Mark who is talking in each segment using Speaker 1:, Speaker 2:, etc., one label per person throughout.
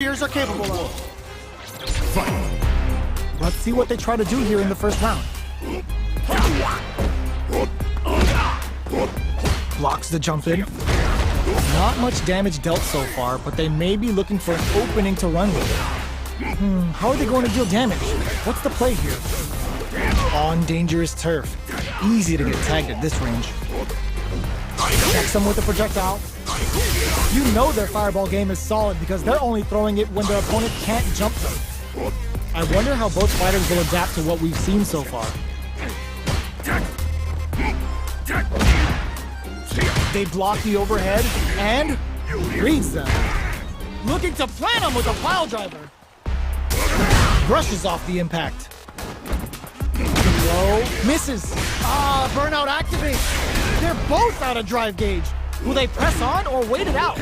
Speaker 1: warriors are capable of. Let's see what they try to do here in the first round. Blocks the jump in. Not much damage dealt so far, but they may be looking for an opening to run with. How are they going to deal damage? What's the play here? On dangerous turf. Easy to get tagged at this range. Checks them with a projectile. You know their fireball game is solid because they're only throwing it when their opponent can't jump them. I wonder how both fighters will adapt to what we've seen so far. They block the overhead and reads them. Looking to plant them with a pile driver. Brushes off the impact. Throw misses. Burnout activates. They're both out of drive gauge. Will they press on or wait it out?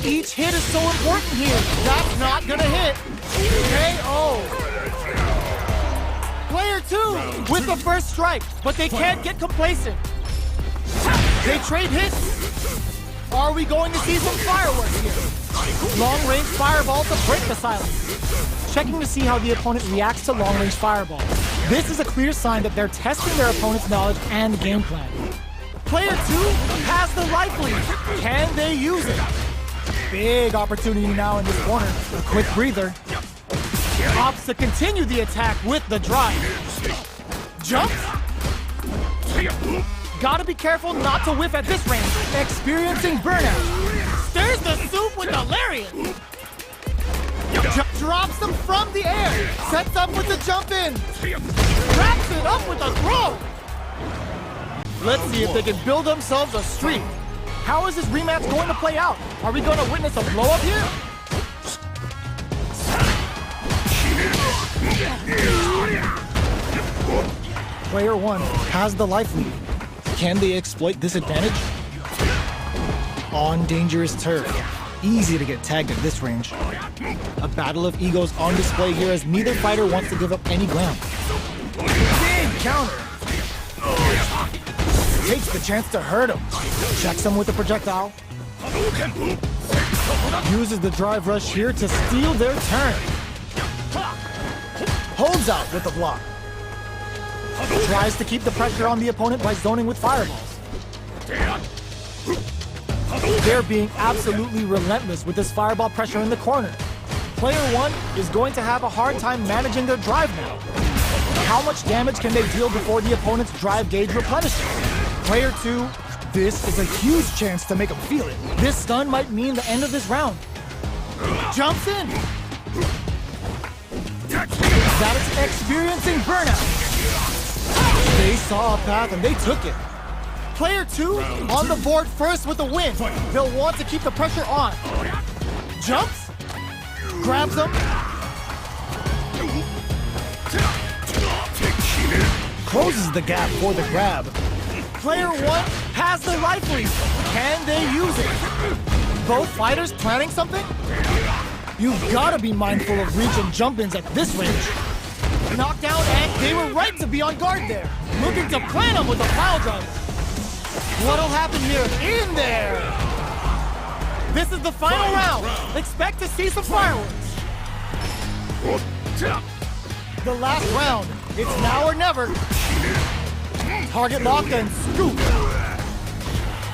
Speaker 1: Each hit is so important here. That's not gonna hit. KO. Player 2 with the first strike, but they can't get complacent. They trade hits. Are we going to see some fireworks here? Long-range fireball to break the silence. Checking to see how the opponent reacts to long-range fireball. This is a clear sign that they're testing their opponent's knowledge and game plan. Player 2 has the life lead. Can they use it? Big opportunity now in this corner. A quick breather. Opts to continue the attack with the drive. Jumps. Gotta be careful not to whiff at this range. Experiencing burnout. Stirs the soup with the lariat. Drops them from the air. Sets up with the jump in. Wraps it up with a throw. Let's see if they can build themselves a streak. How is this rematch going to play out? Are we going to witness a blow-up here? Player 1 has the life lead. Can they exploit this advantage? On dangerous turf. Easy to get tagged at this range. A battle of egos on display here as neither fighter wants to give up any ground. Big counter. Takes the chance to hurt him. Checks him with a projectile. Uses the drive rush here to steal their turn. Holds out with the block. Tries to keep the pressure on the opponent by zoning with fireballs. They're being absolutely relentless with this fireball pressure in the corner. Player 1 is going to have a hard time managing their drive now. How much damage can they deal before the opponent's drive gauge replenishes? Player 2, this is a huge chance to make them feel it. This stun might mean the end of this round. Jumps in. That is experiencing burnout. They saw a path and they took it. Player 2 on the board first with the win. They'll want to keep the pressure on. Jumps. Grabs them. Closes the gap for the grab. Player 1 has the life lead. Can they use it? Both fighters planning something? You've got to be mindful of reach and jump-ins at this range. Knockdown, and they were right to be on guard there. Looking to plant them with a pile driver. What'll happen here? In there! This is the final round. Expect to see some fireworks. The last round. It's now or never. Target locked and scoop.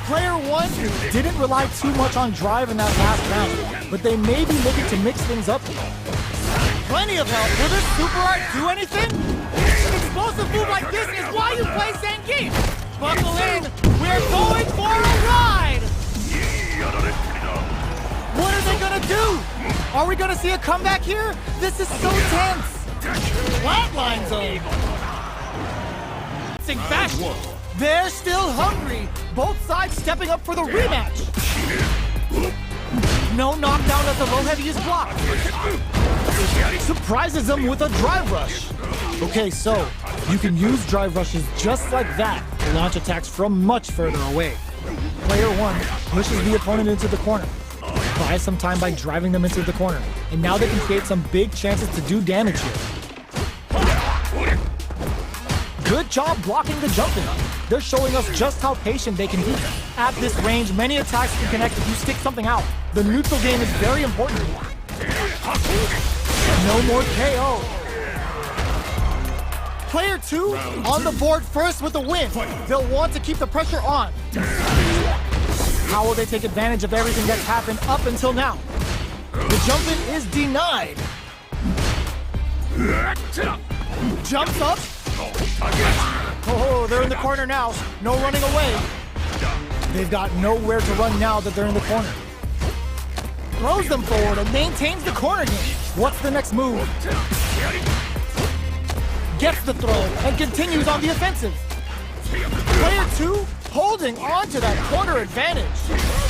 Speaker 1: Player 1 didn't rely too much on drive in that last round, but they may be looking to mix things up. Plenty of help. Will this super art do anything? An explosive move like this is why you play Zangief. Buckle in. We're going for a ride. What are they gonna do? Are we gonna see a comeback here? This is so tense. Flatline zone. Fashion. They're still hungry. Both sides stepping up for the rematch. No knockdown as the low heavy is blocked. Surprises them with a drive rush. Okay, so you can use drive rushes just like that to launch attacks from much further away. Player 1 pushes the opponent into the corner. Buys some time by driving them into the corner. And now they can create some big chances to do damage here. Good job blocking the jump-in. They're showing us just how patient they can be. At this range, many attacks can connect if you stick something out. The neutral game is very important here. No more KO. Player 2 on the board first with a win. They'll want to keep the pressure on. How will they take advantage of everything that's happened up until now? The jump-in is denied. Jumps up. Oh, they're in the corner now. No running away. They've got nowhere to run now that they're in the corner. Throws them forward and maintains the corner game. What's the next move? Gets the throw and continues on the offensive. Player 2 holding on to that corner advantage.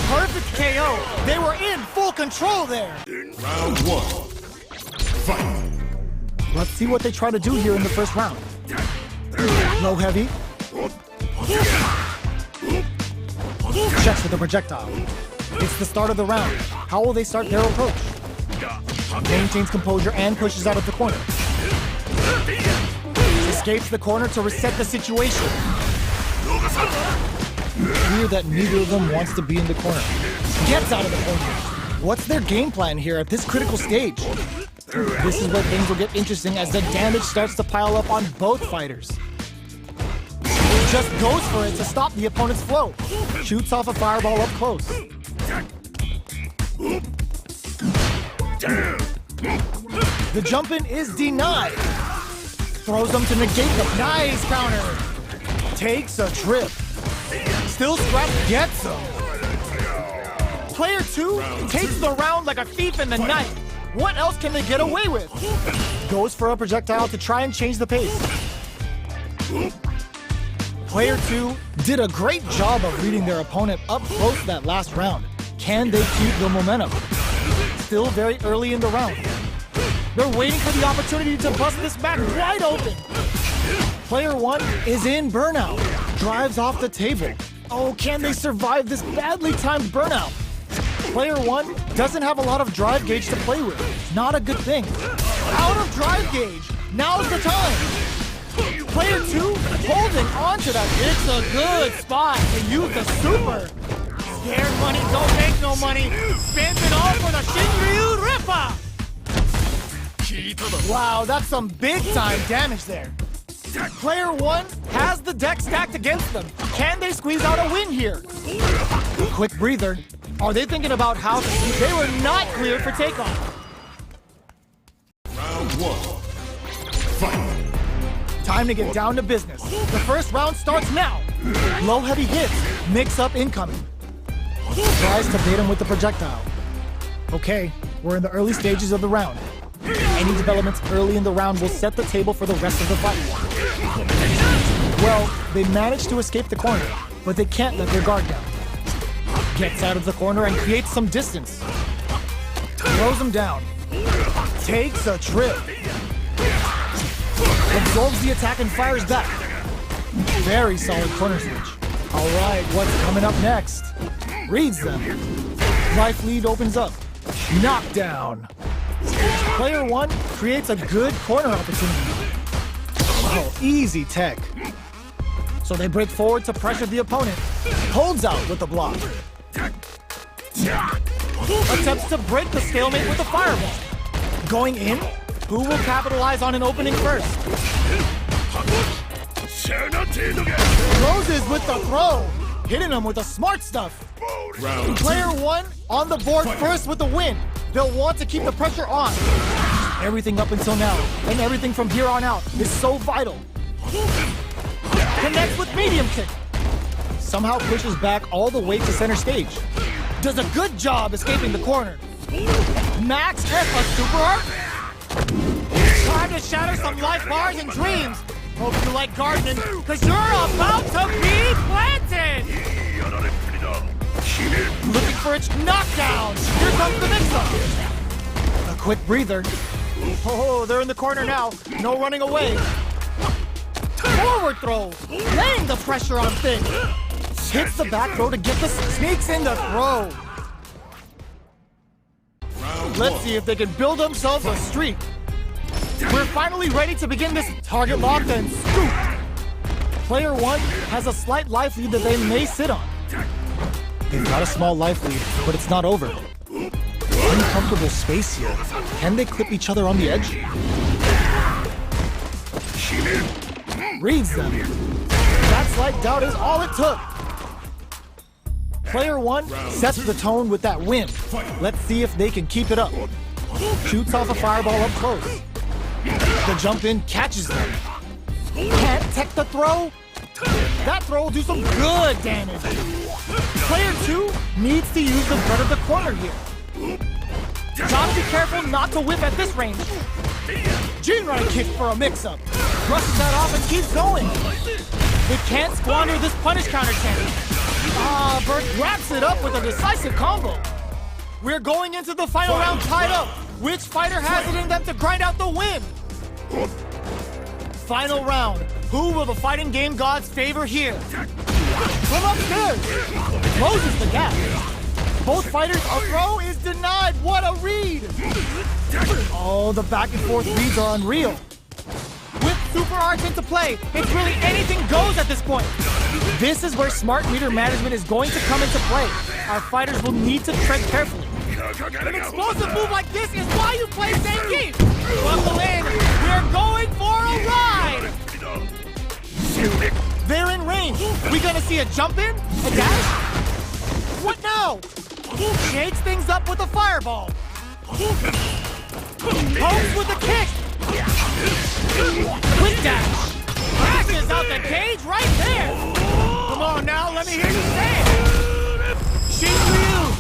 Speaker 1: Perfect KO. They were in full control there.
Speaker 2: Round 1. Fight.
Speaker 1: Let's see what they try to do here in the first round. Low heavy. Checks with the projectile. It's the start of the round. How will they start their approach? Maintains composure and pushes out of the corner. Escapes the corner to reset the situation. Clear that neither of them wants to be in the corner. Gets out of the corner. What's their game plan here at this critical stage? This is where things will get interesting as the damage starts to pile up on both fighters. Just goes for it to stop the opponent's flow. Shoots off a fireball up close. The jump-in is denied. Throws them to negate the nice counter. Takes a trip. Still strapped, gets him. Player 2 takes the round like a thief in the night. What else can they get away with? Goes for a projectile to try and change the pace. Player 2 did a great job of reading their opponent up close that last round. Can they keep the momentum? Still very early in the round. They're waiting for the opportunity to bust this back wide open. Player 1 is in burnout. Drives off the table. Oh, can they survive this badly timed burnout? Player 1 doesn't have a lot of drive gauge to play with. Not a good thing. Out of drive gauge. Now's the time. Player 2 holding on to that. It's a good spot to use the super. Scared money don't make no money. Spins it all for the Shinryu Ripper. Wow, that's some big time damage there. Player 1 has the deck stacked against them. Can they squeeze out a win here? Quick breather. Are they thinking about how to see? They were not cleared for takeoff.
Speaker 2: Round 1. Fight.
Speaker 1: Time to get down to business. The first round starts now. Low heavy hits. Mix up incoming. Tries to bait him with the projectile. Okay, we're in the early stages of the round. Any developments early in the round will set the table for the rest of the fight. Well, they managed to escape the corner, but they can't let their guard down. Gets out of the corner and creates some distance. Throws him down. Takes a trip. Absorbs the attack and fires back. Very solid corner switch. All right, what's coming up next? Reads them. Life lead opens up. Knockdown. Player 1 creates a good corner opportunity. Oh, easy tech. So they break forward to pressure the opponent. Holds out with the block. Attempts to break the stalemate with a fireball. Going in? Who will capitalize on an opening first? Closes with the throw. Hitting him with the smart stuff. Player 1 on the board first with the win. They'll want to keep the pressure on. Everything up until now, and everything from here on out, is so vital. Connects with medium kick. Somehow pushes back all the way to center stage. Does a good job escaping the corner. Max F a super art. Time to shatter some life bars and dreams. Hope you like gardening, because you're about to be planted! Looking for its knockdown! Here comes the mix-up! A quick breather. Oh, they're in the corner now. No running away. Forward throw! Laying the pressure on things. Hits the back throw to get the sneaks in the throw. Let's see if they can build themselves a streak. We're finally ready to begin this target locked and scoop. Player 1 has a slight life lead that they may sit on. They've got a small life lead, but it's not over. Uncomfortable space here. Can they clip each other on the edge? Reads them. That slight doubt is all it took. Player 1 sets the tone with that win. Let's see if they can keep it up. Shoots off a fireball up close. The jump in catches them. Can't tech the throw? That throw will do some good damage. Player 2 needs to use the front of the corner here. Gotta be careful not to whip at this range. Jinrai kick for a mix-up. Brushes that off and keeps going. They can't squander this punish counter chance. Bert wraps it up with a decisive combo. We're going into the final round tied up. Which fighter has it in them to grind out the win? Final round. Who will the fighting game gods favor here? From upstairs. Closes the gap. Both fighters, a throw is denied. What a read! Oh, the back and forth reads are unreal. With super arts into play, it's really anything goes at this point. This is where smart meter management is going to come into play. Our fighters will need to tread carefully. An explosive move like this is why you play Zangief! Buckle in, we're going for a ride! They're in range. We gonna see a jump in? A dash? What now? Shakes things up with a fireball. Pokes with a kick. Quick dash. Crashes out the cage right there. Come on now, let me hear you say it. Shinryu.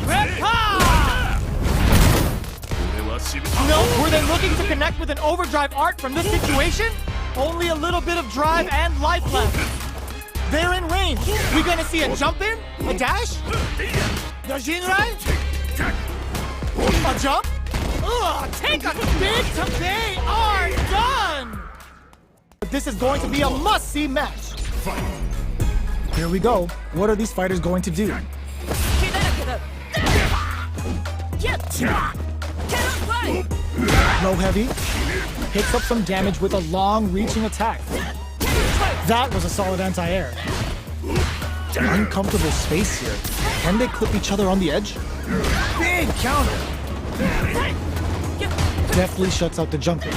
Speaker 1: Reppa. No, were they looking to connect with an overdrive art from this situation? Only a little bit of drive and life left. They're in range. We gonna see a jump in? A dash? The Jinrai? A jump? Ugh, take a big to they are done! This is going to be a must-see match. Here we go. What are these fighters going to do? Low heavy. Picks up some damage with a long-reaching attack. That was a solid anti-air. Uncomfortable space here. Can they clip each other on the edge? Big counter! Deftly shuts out the jumper.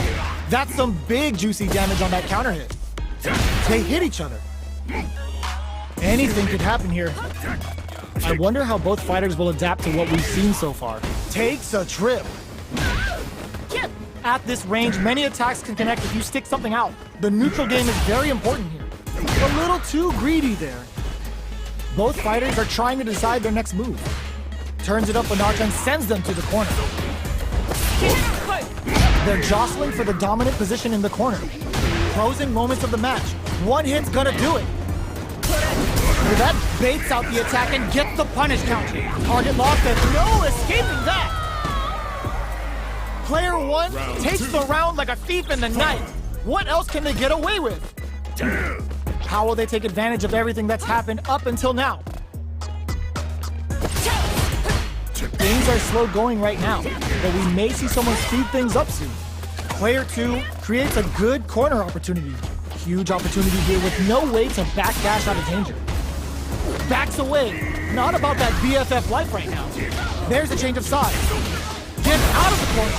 Speaker 1: That's some big juicy damage on that counter hit. They hit each other. Anything could happen here. I wonder how both fighters will adapt to what we've seen so far. Takes a trip. At this range, many attacks can connect if you stick something out. The neutral game is very important here. A little too greedy there. Both fighters are trying to decide their next move. Turns it up a notch and sends them to the corner. They're jostling for the dominant position in the corner. Closing moments of the match. One hit's gonna do it. That baits out the attack and gets the punish counter. Target locked and no escaping that. Player 1 takes the round like a thief in the night. What else can they get away with? How will they take advantage of everything that's happened up until now? Things are slow going right now, but we may see someone speed things up soon. Player 2 creates a good corner opportunity. Huge opportunity here with no way to backdash out of danger. Backs away. Not about that BFF life right now. There's a change of sides. Gets out of the corner.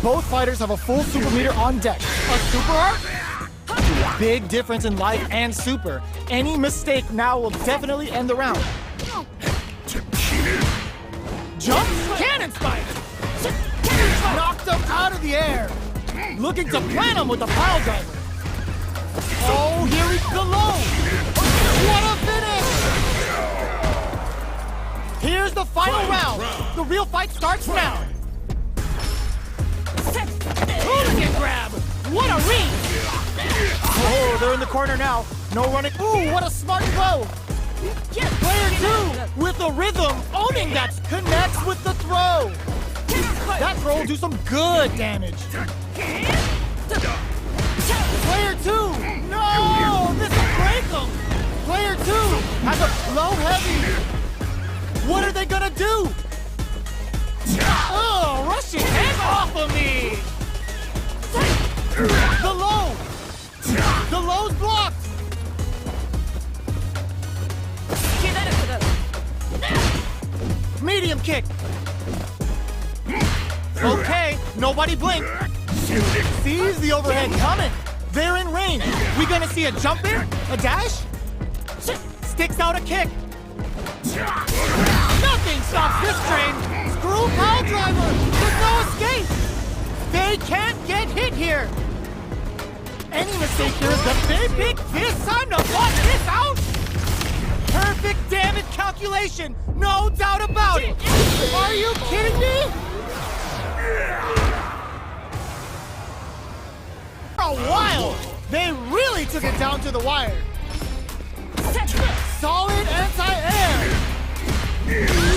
Speaker 1: Both fighters have a full super meter on deck. A super art? Big difference in life and super. Any mistake now will definitely end the round. Jump, cannon spike! Knocked him out of the air. Looking to plant him with a pile driver. Oh, here he below. What a finish! Here's the final round. The real fight starts now. Hooligan grab! What a read! Oh, they're in the corner now. No running. Ooh, what a smart throw! Player 2 with the rhythm, owning that connects with the throw. That throw will do some good damage. Player 2, no, this will break them. Player 2 has a low heavy. What are they gonna do? Oh, Russian head off of me. The low's blocked. Medium kick. Nobody blink. Sees the overhead coming. They're in range. We gonna see a jump in? A dash? Sticks out a kick. Nothing stops this train. Screw pile driver. There's no escape. They can't get hit here. Any mistake here is the big this time to watch this out. Perfect damage calculation. No doubt about it. Are you kidding me? For a while, they really took it down to the wire. Solid anti-air.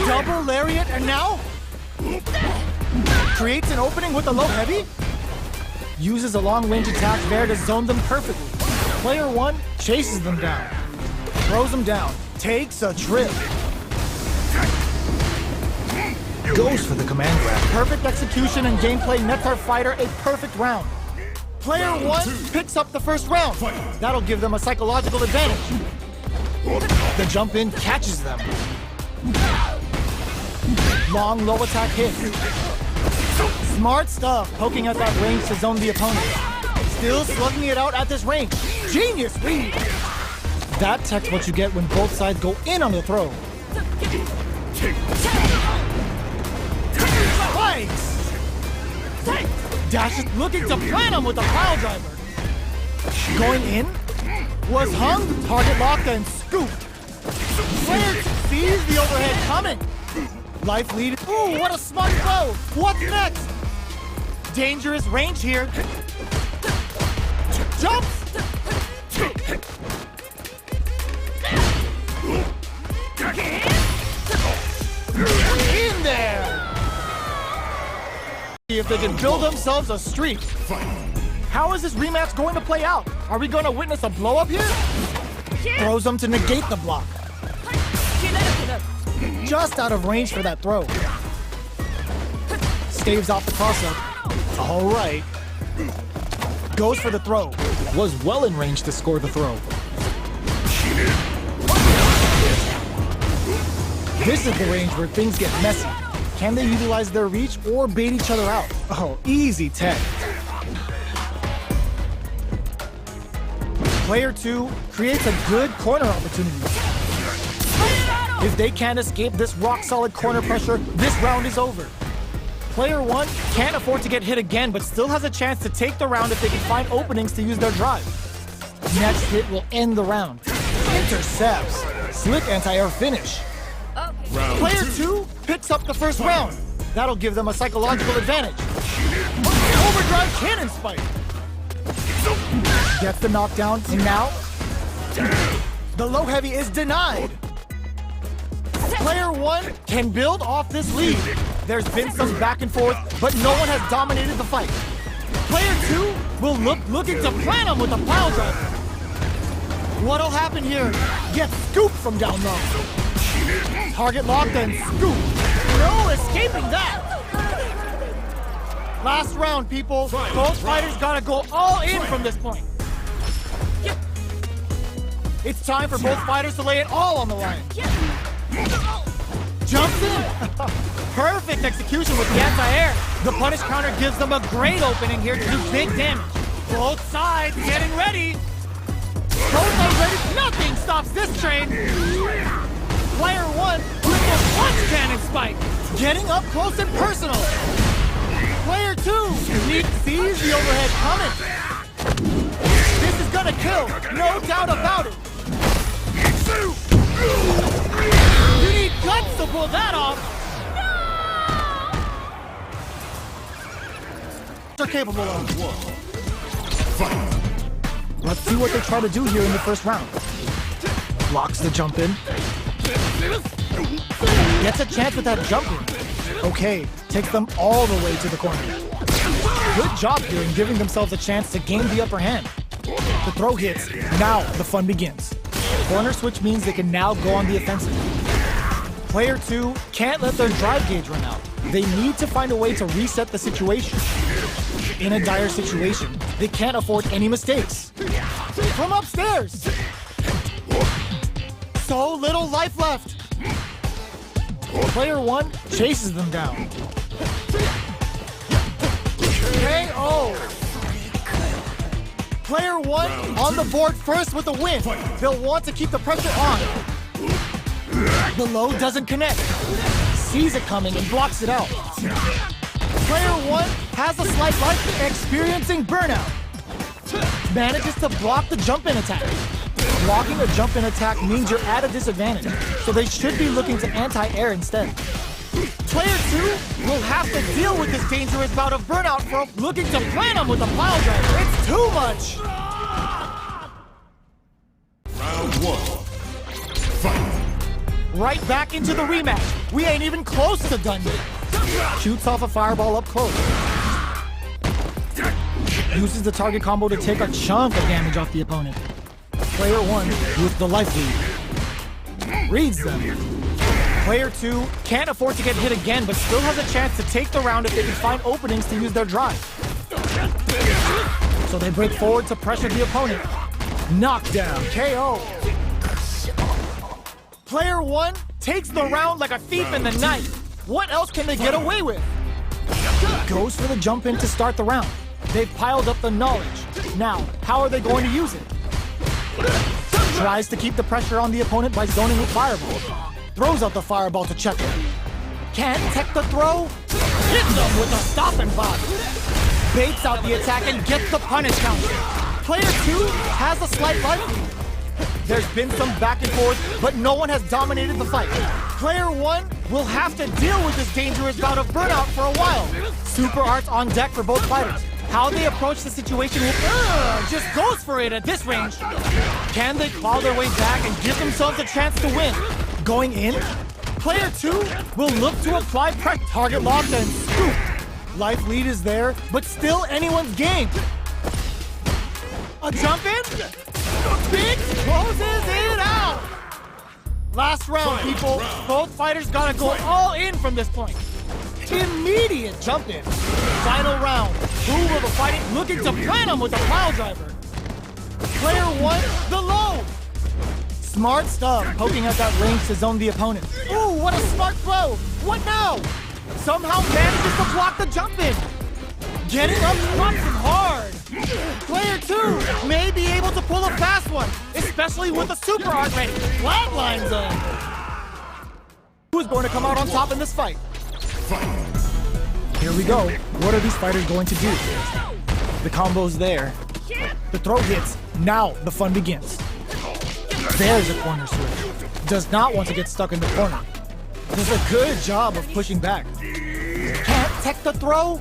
Speaker 1: Double lariat, and now creates an opening with a low heavy. Uses a long-range attack there to zone them perfectly. Player one chases them down. Throws them down. Takes a trip. Goes for the command grab. Perfect execution and gameplay nets our fighter a perfect round. Player one picks up the first round. That'll give them a psychological advantage. The jump in catches them. Long low attack hit. Smart stuff, poking at that range to zone the opponent. Still slugging it out at this range. Genius read. That tech's what you get when both sides go in on the throw. Spikes! Dash is looking to plant him with a pile driver. Going in, was hung, target locked, and scooped. Player sees the overhead coming. Life lead. Ooh, what a smart throw! What's next? Dangerous range here. Jumps! In there! See if they can build themselves a streak. How is this rematch going to play out? Are we going to witness a blow up here? Throws them to negate the block. Just out of range for that throw. Staves off the cross-up. All right. Goes for the throw. Was well in range to score the throw. This is the range where things get messy. Can they utilize their reach or bait each other out? Oh, easy tech. Player two creates a good corner opportunity. If they can't escape this rock-solid corner pressure, this round is over. Player one can't afford to get hit again, but still has a chance to take the round if they can find openings to use their drive. Next hit will end the round. Intercepts. Slick anti-air finish. Player two picks up the first round. That'll give them a psychological advantage. Overdrive cannon spike. Gets the knockdown, and now the low heavy is denied. Player one can build off this lead. There's been some back and forth, but no one has dominated the fight. Player two will looking to plant him with a pile driver. What'll happen here? Gets scooped from down low. Target locked and scoop. No escaping that. Last round, people. Both fighters gotta go all in from this point. It's time for both fighters to lay it all on the line. Jumps in. Perfect execution with the anti-air. The punish counter gives them a great opening here to do big damage. Both sides getting ready. Both are ready. Nothing stops this train. Player one with the punch cannon spike. Getting up close and personal. Player two sees the overhead coming. This is gonna kill, no doubt about it. You need guts to pull that off. They're capable of. Let's see what they try to do here in the first round. Blocks the jump in. Gets a chance with that jump in. Okay, takes them all the way to the corner. Good job here in giving themselves a chance to gain the upper hand. The throw hits. Now the fun begins. Corner switch means they can now go on the offensive. Player two can't let their drive gauge run out. They need to find a way to reset the situation. In a dire situation, they can't afford any mistakes. From upstairs! So little life left. Player one chases them down. Player 1 on the board first with a win. They'll want to keep the pressure on. The low doesn't connect. Sees it coming and blocks it out. Player 1 has a slight life, experiencing burnout. Manages to block the jump-in attack. Blocking a jump-in attack means you're at a disadvantage, so they should be looking to anti-air instead. Player 2 will have to deal with this dangerous bout of burnout from looking to plan him with a pile driver. It's too much!
Speaker 2: Round 1. Fight.
Speaker 1: Right back into the rematch. We ain't even close to done yet. Shoots off a fireball up close. Uses the target combo to take a chunk of damage off the opponent. Player 1 with the life lead. Reads them. Player 2 can't afford to get hit again, but still has a chance to take the round if they can find openings to use their drive. So they break forward to pressure the opponent. Knockdown, KO. Player 1 takes the round like a thief in the night. What else can they get away with? Goes for the jump in to start the round. They've piled up the knowledge. Now, how are they going to use it? Tries to keep the pressure on the opponent by zoning with fireball. Throws out the fireball to check it. Can't tech the throw. Hits them with a stop and block. Baits out the attack and gets the punish counter. Player 2 has a slight life lead. There's been some back and forth, but no one has dominated the fight. Player 1 will have to deal with this dangerous bout of burnout for a while. Super arts on deck for both fighters. How they approach the situation just goes for it at this range. Can they claw their way back and give themselves a chance to win? Going in, player 2 will look to apply pressure. Target locked and scoop. Life lead is there, but still anyone's game. A jump in? Big closes it out. Last round, people. Both fighters gotta go all in from this point. Immediate jump in. Final round. Who will the fighting looking to plan him with a pile driver? Player 1, the low. Smart stuff, poking at that range to zone the opponent. Ooh, what a smart throw. What now? Somehow manages to block the jump in. Getting up front and hard. Player 2 may be able to pull a fast one, especially with the super art ready. Flatlines him. Who's going to come out on top in this fight? Here we go. What are these fighters going to do? The combo's there. The throw hits. Now the fun begins. There's a corner switch. Does not want to get stuck in the corner. Does a good job of pushing back. Can't tech the throw?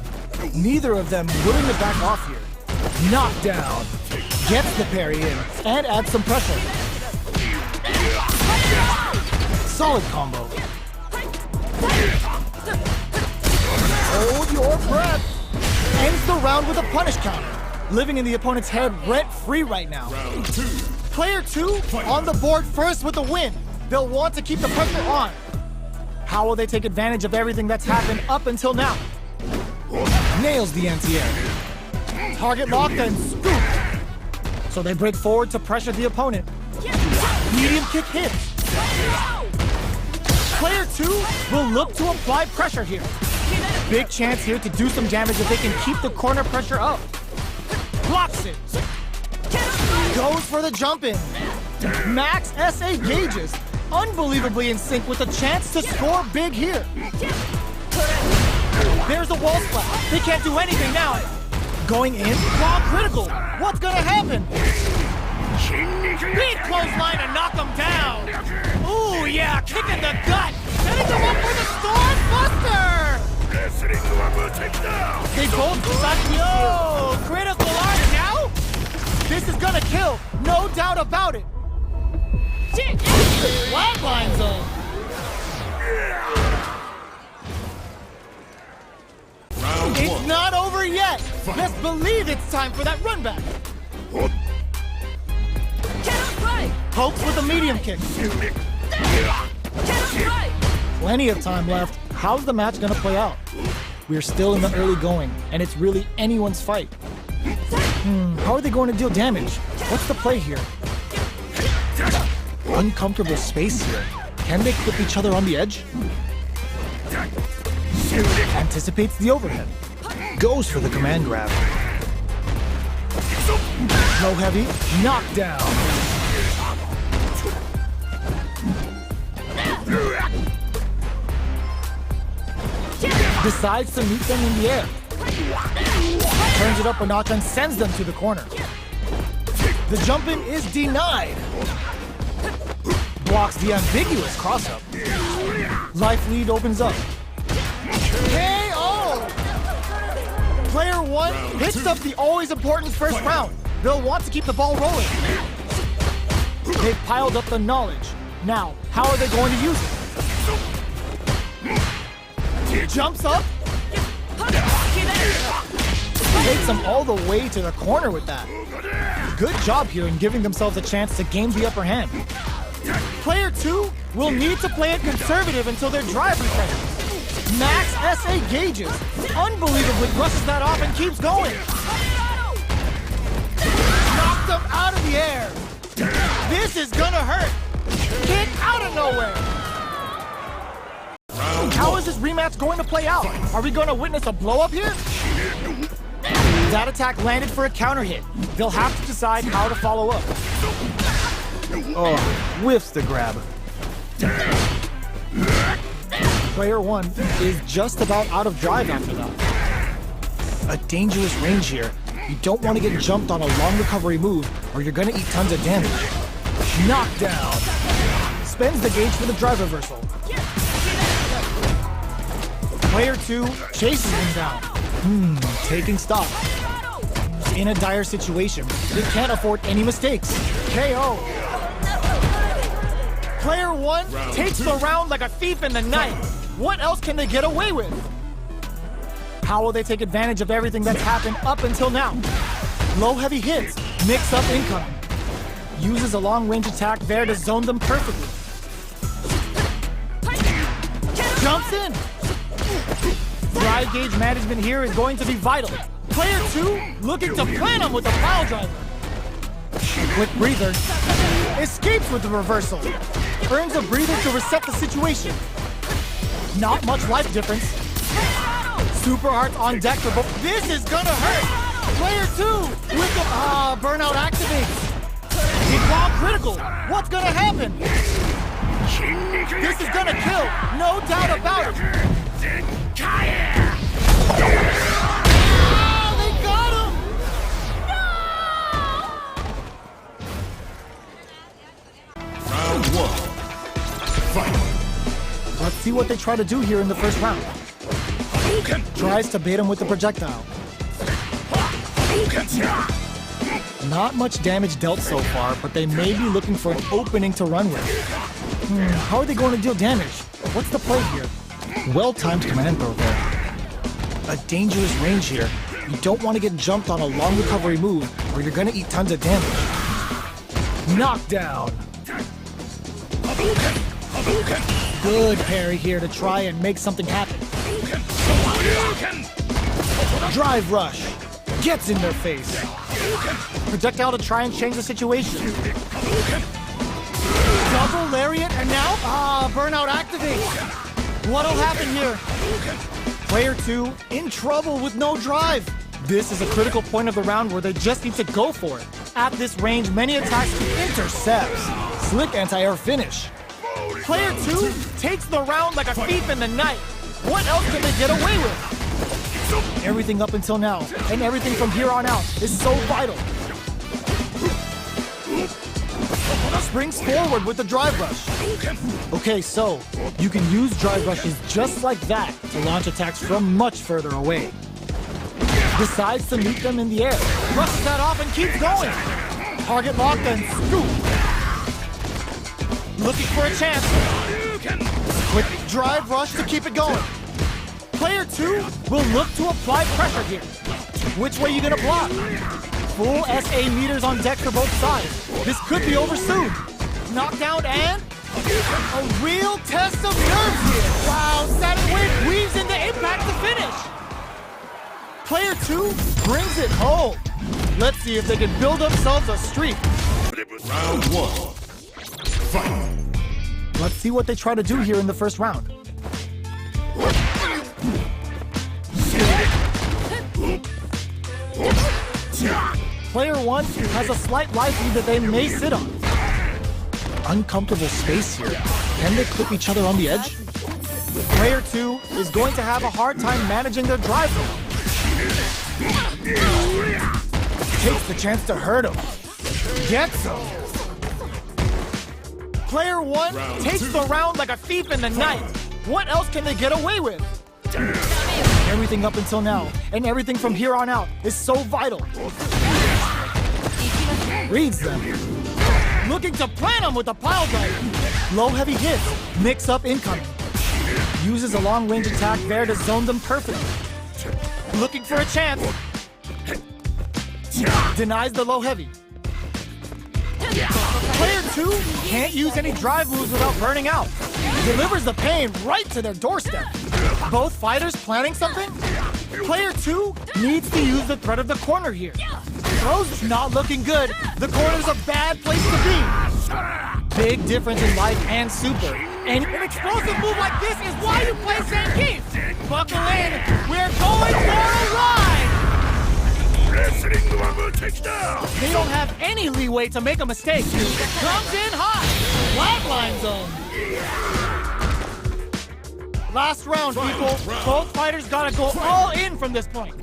Speaker 1: Neither of them willing to back off here. Knockdown. Gets the parry in and adds some pressure. Solid combo. Hold your breath. Ends the round with a punish counter. Living in the opponent's head rent-free right now. Player 2 on the board first with a win. They'll want to keep the pressure on. How will they take advantage of everything that's happened up until now? Nails the anti-air. Target locked and scoop. So they break forward to pressure the opponent. Medium kick hits. Player 2 will look to apply pressure here. Big chance here to do some damage if they can keep the corner pressure up. Blocks it. Goes for the jump in. Max SA gauges. Unbelievably in sync with a chance to score big here. There's a wall splat. They can't do anything now. Going in, while critical. What's gonna happen? Big clothesline to knock him down. Ooh, yeah, kick in the gut. Setting them up for the Storm Buster. They both decide, yo, critical art now? This is gonna kill, no doubt about it. Flatlines him. It's not over yet. Best believe it's time for that run back. Pokes with a medium kick. Plenty of time left. How's the match gonna play out? We're still in the early going, and it's really anyone's fight. How are they going to deal damage? What's the play here? Uncomfortable space here. Can they clip each other on the edge? Anticipates the overhead. Goes for the command grab. Low heavy, knockdown. Decides to meet them in the air. Turns it up a notch and sends them to the corner. The jump in is denied. Blocks the ambiguous cross-up. Life lead opens up. KO! Player 1 hits up the always important first round. They'll want to keep the ball rolling. They've piled up the knowledge. Now, how are they going to use it? Jumps up. Takes them all the way to the corner with that. Good job here in giving themselves a chance to gain the upper hand. Player 2 will need to play it conservative until their drive refreshes. Max SA gauges. Unbelievably brushes that off and keeps going. Knocked them out of the air. This is gonna hurt. Kick out of nowhere. How is this rematch going to play out? Are we going to witness a blow-up here? That attack landed for a counter hit. They'll have to decide how to follow up. Oh, whiffs the grab. Player 1 is just about out of drive after that. A dangerous range here. You don't want to get jumped on a long recovery move or you're going to eat tons of damage. Knockdown. Spends the gauge for the drive reversal. Player 2 chases him down. Taking stock. In a dire situation. They can't afford any mistakes. KO. Player 1 takes the round like a thief in the night. What else can they get away with? How will they take advantage of everything that's happened up until now? Low heavy hits, mix up incoming. Uses a long range attack there to zone them perfectly. Jumps in. Drive gauge management here is going to be vital. Player 2 looking to plan him with the pile driver. Quick breather. Escapes with the reversal. Earns a breather to reset the situation. Not much life difference. Super hearts on deck for both. This is gonna hurt. Player 2 with the burnout activates. Declaw critical. What's gonna happen? This is gonna kill. No doubt about it. They got him.
Speaker 2: Round 1. Fight.
Speaker 1: Let's see what they try to do here in the first round. Tries to bait him with the projectile. Not much damage dealt so far, but they may be looking for an opening to run with. How are they going to deal damage? What's the play here? Well-timed command throw there. A dangerous range here. You don't want to get jumped on a long recovery move, or you're going to eat tons of damage. Knockdown. Good parry here to try and make something happen. Drive rush. Gets in their face. Projectile to try and change the situation. Double lariat and now, burnout activates. What'll happen here? Player 2 in trouble with no drive. This is a critical point of the round where they just need to go for it. At this range, many attacks intercepts. Slick anti-air finish. Player 2 takes the round like a thief in the night. What else can they get away with? Everything up until now, and everything from here on out, is so vital. Springs forward with the drive rush. Okay, so you can use drive rushes just like that to launch attacks from much further away. Decides to meet them in the air. Brushes that off and keeps going. Target locked and scoop. Looking for a chance. Quick drive rush to keep it going. Player 2 will look to apply pressure here. Which way are you gonna block? Full SA meters on deck for both sides. This could be over soon. Knockdown and a real test of nerves here. Wow, Saturn Wave weaves into impact to finish. Player 2 brings it home. Let's see if they can build themselves a streak.
Speaker 2: Round 1. Fight.
Speaker 1: Let's see what they try to do here in the first round. Player 1 has a slight life lead that they may sit on. Uncomfortable space here. Can they clip each other on the edge? Player 2 is going to have a hard time managing their drive. Takes the chance to hurt him. Gets him. Player 1 takes the round like a thief in the night. What else can they get away with? Everything up until now, and everything from here on out, is so vital. Reads them. Looking to plant him with a pile driver. Low heavy hits, mix up incoming. Uses a long range attack there to zone them perfectly. Looking for a chance. Denies the low heavy. Player 2 can't use any drive moves without burning out. Delivers the pain right to their doorstep. Both fighters planning something? Player 2 needs to use the threat of the corner here. Throws not looking good. The corner's a bad place to be. Big difference in life and super. And an explosive move like this is why you play Zangief. Buckle in. We're going for a ride. They don't have any leeway to make a mistake. Comes in hot. Flatline zone. Last round, people. Both fighters gotta go all in from this point.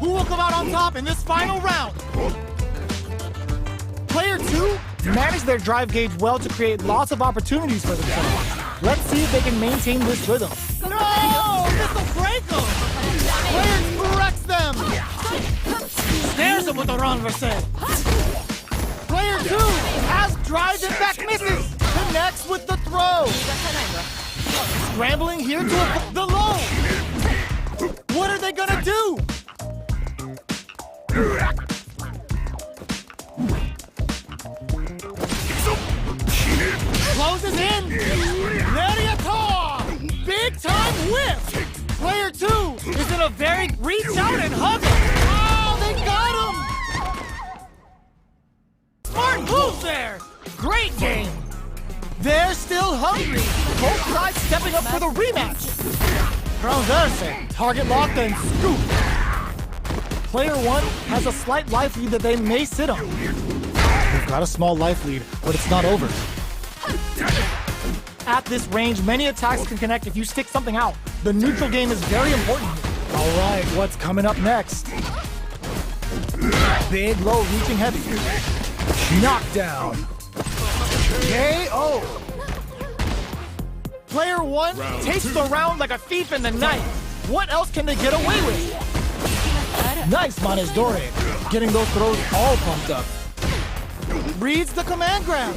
Speaker 1: Who will come out on top in this final round? Player 2 managed their drive gauge well to create lots of opportunities for themselves. Let's see if they can maintain this rhythm. No! This will break them! Player corrects them! Snares them with the renversé. Player 2 has drives and back misses. Connects with the throw. Scrambling here to the low. What are they gonna do? Closes in. Lariator! Big time whip. Player 2 is in a very reach out and hug him. Oh, they got him. Smart move there. Great game. They're still hungry. Both sides stepping up for the rematch. Renversé, target locked and scoop. Player 1 has a slight life lead that they may sit on. They've got a small life lead, but it's not over. At this range, many attacks can connect if you stick something out. The neutral game is very important. All right, what's coming up next? Big, low, reaching heavy. Knockdown. KO. Player 1 takes the round like a thief in the night. What else can they get away with? Nice Manes Dore. Getting those throws all pumped up. Reads the command grab.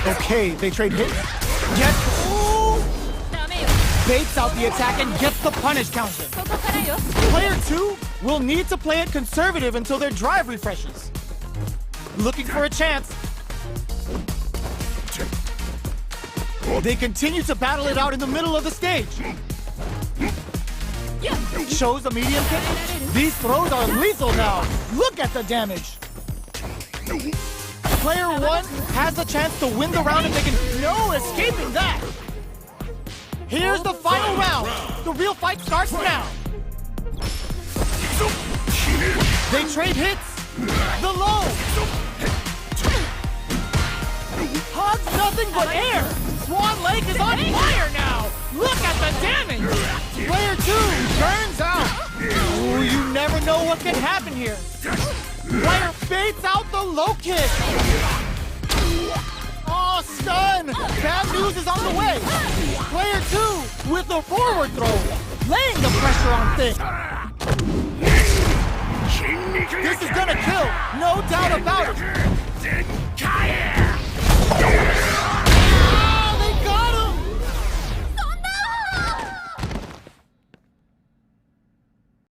Speaker 1: Okay, they trade hits. Ooh! Baits out the attack and gets the punish counter. Player 2 will need to play it conservative until their drive refreshes. Looking for a chance. They continue to battle it out in the middle of the stage. Shows a medium kick. These throws are lethal now. Look at the damage. Player 1 has the chance to win the round if they can. No escaping that. Here's the final round. The real fight starts now. They trade hits. The low. Hugs nothing but air. Swan Lake is on fire now. Look at the damage. Player 2 burns out. Ooh, you never know what can happen here. Player baits out the low kick. Oh, stun. Bad news is on the way. Player 2 with the forward throw. Laying the pressure on Thick. This is gonna kill. No doubt about it.